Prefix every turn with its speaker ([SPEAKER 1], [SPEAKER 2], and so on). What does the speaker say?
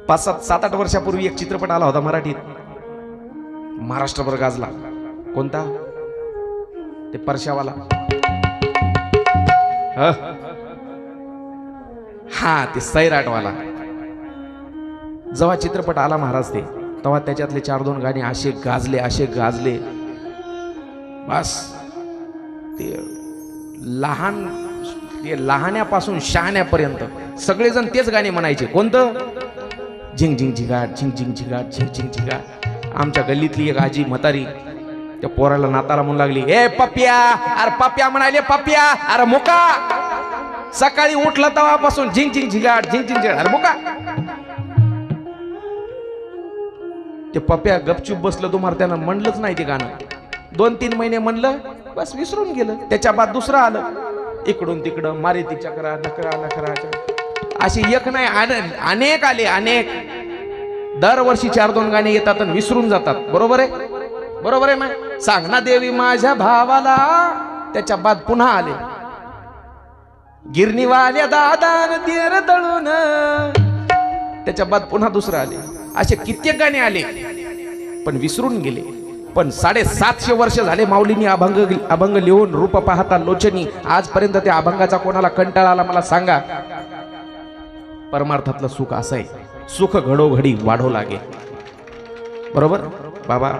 [SPEAKER 1] 5-7-8 वर्षापूर्वी एक चित्रपट आला होता मराठीत, महाराष्ट्रभर गाजला. कोणता? ते परशावाला. हा ते सैराटवाला. जेव्हा चित्रपट आला महाराज ते, तेव्हा त्याच्यातले 4-2 गाणी असे गाजले बस. ते लहान्यापासून शहाण्यापर्यंत सगळेजण तेच गाणे म्हणायचे. कोणतं? झिंग झिंग झिगाट, झिंग झिंग झिगाट, झिंग झिंग झिगाट. आमच्या गल्लीतली एक आजी म्हातारी त्या पोराला नाताला म्हणू लागली, ए पप्प्या, अरे पप्प्या म्हणाले, पप्प्या, अरे मुका. सकाळी उठला तेव्हापासून झिंग झिंग झिगाट, झिंग झिंग झिगाट, अरे मुका. ते पप्प्या गपचूप बसलं. तुम्हाला त्यानं म्हणलंच नाही ते गाणं. 2-3 महिने म्हणलं, बस विसरून गेलं. त्याच्या बाद दुसरं आलं. इकडून तिकडं मारिती चक्रा, नकरा नकरा, असे एक नाही अनेक आले, अनेक. दरवर्षी 4-2 गाणे येतात आणि विसरून जातात. बरोबर आहे? बरोबर आहे ना? सांग ना देवी माझ्या भावाला. त्याच्या बाद पुन्हा आले गिरणीवाल्या दादान देर दळून. त्याच्या बाद पुन्हा दुसरं आले. असे कित्येक गाणे आले पण विसरून गेले. पण 750 वर्ष झाले माऊलींनी अभंग लिहून. रूप पाहता लोचनी. आजपर्यंत त्या अभंगाचा कोणाला कंटाळा आला मला सांगा. परमार्थातलं सुख असं आहे, सुख घडोघडी वाढो लागे. बरोबर बाबा?